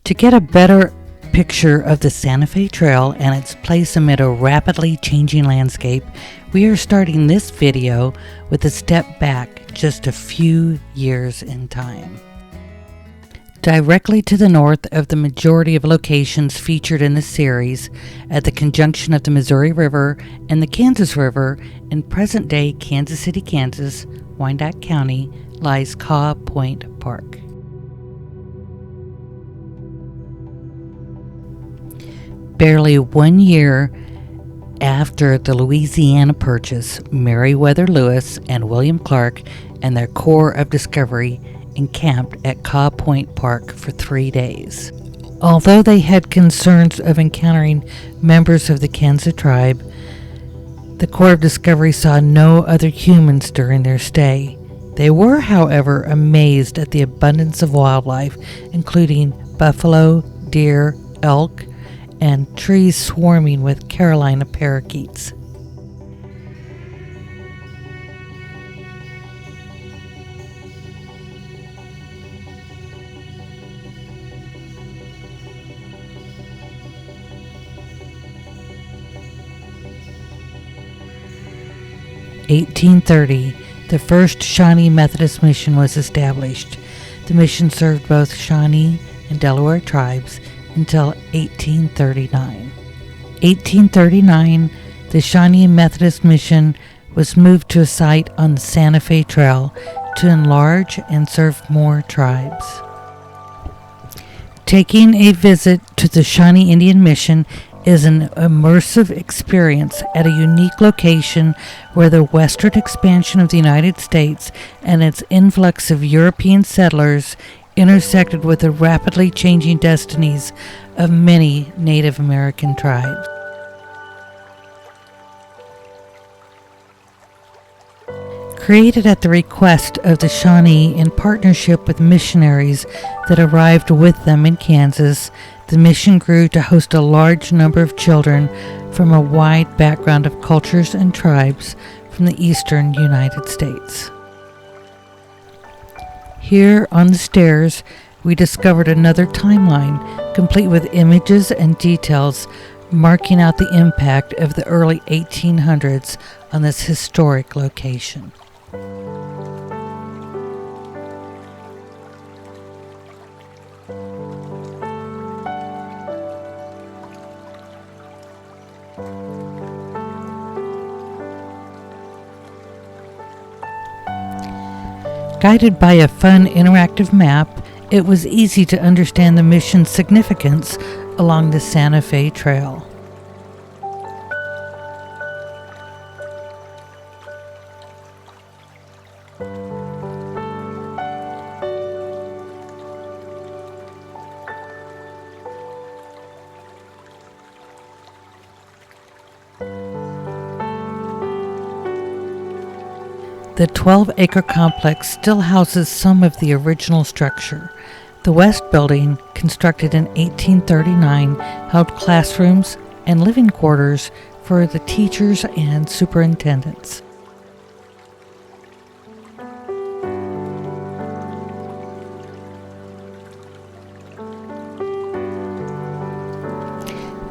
To get a better picture of the Santa Fe Trail and its place amid a rapidly changing landscape, we are starting this video with a step back just a few years in time. Directly to the north of the majority of locations featured in the series, at the conjunction of the Missouri River and the Kansas River in present-day Kansas City, Kansas, Wyandotte County, lies Caw Point Park. Barely 1 year after the Louisiana Purchase, Meriwether Lewis and William Clark and their Corps of Discovery encamped at Caw Point Park for 3 days. Although they had concerns of encountering members of the Kansas tribe, the Corps of Discovery saw no other humans during their stay. They were, however, amazed at the abundance of wildlife, including buffalo, deer, elk, and trees swarming with Carolina parakeets. In 1830, the first Shawnee Methodist mission was established. The mission served both Shawnee and Delaware tribes until 1839. 1839, the Shawnee Methodist Mission was moved to a site on the Santa Fe Trail to enlarge and serve more tribes. Taking a visit to the Shawnee Indian Mission is an immersive experience at a unique location where the westward expansion of the United States and its influx of European settlers intersected with the rapidly changing destinies of many Native American tribes. Created at the request of the Shawnee in partnership with missionaries that arrived with them in Kansas, the mission grew to host a large number of children from a wide background of cultures and tribes from the eastern United States. Here on the stairs, we discovered another timeline, complete with images and details marking out the impact of the early 1800s on this historic location. Guided by a fun interactive map, it was easy to understand the mission's significance along the Santa Fe Trail. The 12-acre complex still houses some of the original structure. The West Building, constructed in 1839, held classrooms and living quarters for the teachers and superintendents.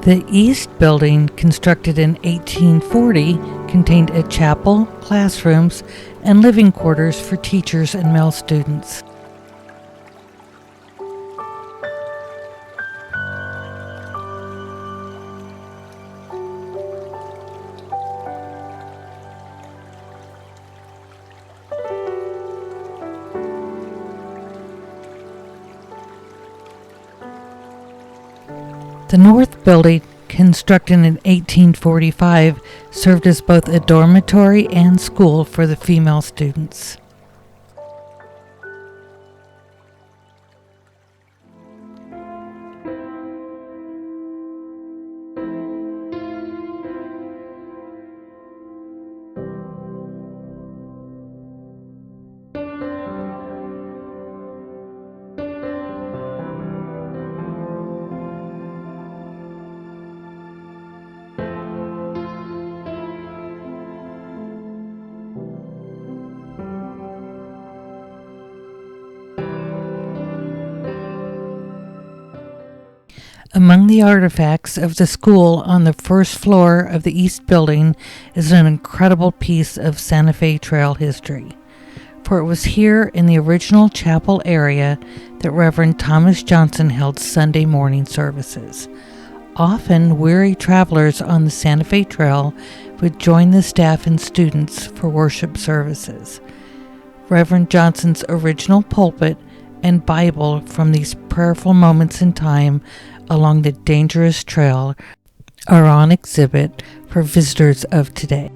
The East Building, constructed in 1840, contained a chapel, classrooms, and living quarters for teachers and male students. The North Building, constructed in 1845, served as both a dormitory and school for the female students. Among the artifacts of the school on the first floor of the East Building is an incredible piece of Santa Fe Trail history, for it was here in the original chapel area that Reverend Thomas Johnson held Sunday morning services. Often, weary travelers on the Santa Fe Trail would join the staff and students for worship services. Reverend Johnson's original pulpit and Bible from these prayerful moments in time along the dangerous trail are on exhibit for visitors of today.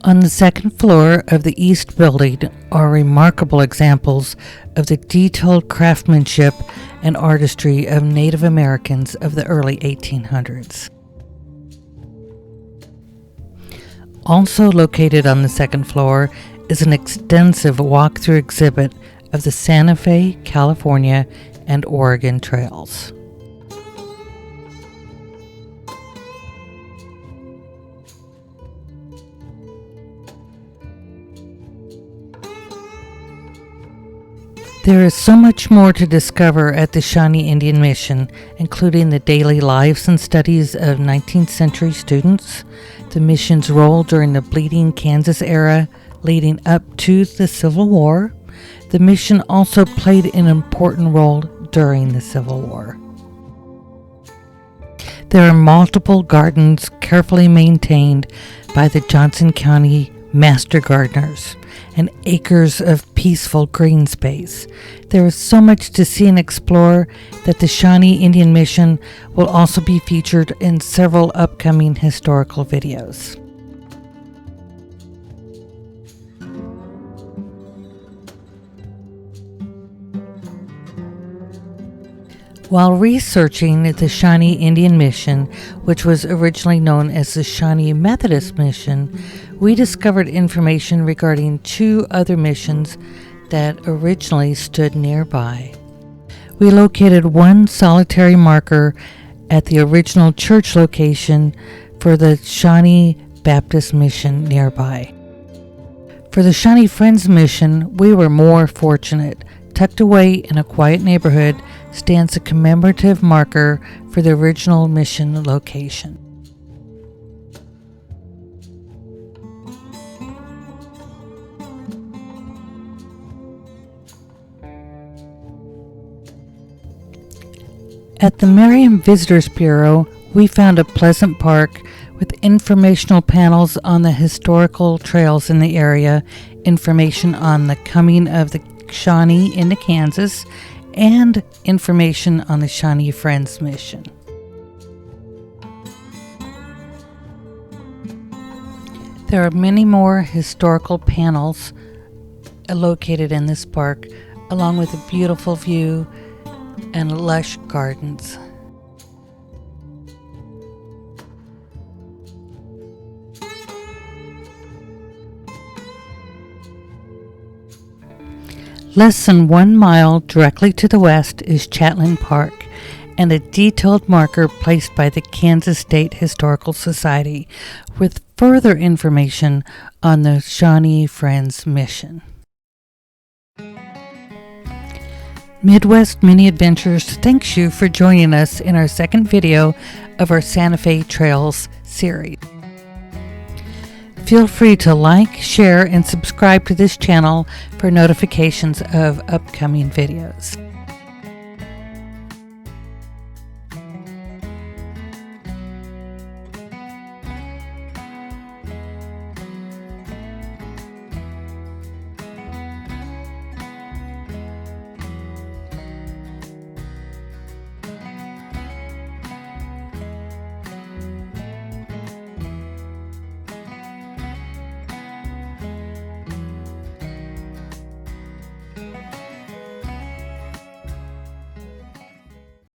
On the second floor of the East Building are remarkable examples of the detailed craftsmanship and artistry of Native Americans of the early 1800s. Also located on the second floor is an extensive walk-through exhibit of the Santa Fe, California, and Oregon trails. There is so much more to discover at the Shawnee Indian Mission, including the daily lives and studies of 19th century students, the mission's role during the Bleeding Kansas era leading up to the Civil War. The mission also played an important role during the Civil War. There are multiple gardens carefully maintained by the Johnson County Master Gardeners and acres of peaceful green space. There is so much to see and explore that the Shawnee Indian Mission will also be featured in several upcoming historical videos. While researching the Shawnee Indian Mission, which was originally known as the Shawnee Methodist Mission, we discovered information regarding two other missions that originally stood nearby. We located one solitary marker at the original church location for the Shawnee Baptist Mission nearby. For the Shawnee Friends Mission, we were more fortunate. Tucked away in a quiet neighborhood stands a commemorative marker for the original mission location. At the Merriam Visitors Bureau, we found a pleasant park with informational panels on the historical trails in the area, information on the coming of the Shawnee into Kansas, and information on the Shawnee Friends Mission. There are many more historical panels located in this park, along with a beautiful view and lush gardens. Less than 1 mile directly to the west is Chatelain Park, and a detailed marker placed by the Kansas State Historical Society with further information on the Shawnee Friends Mission. Midwest Mini Adventures thanks you for joining us in our second video of our Santa Fe Trails series. Feel free to like, share, and subscribe to this channel for notifications of upcoming videos.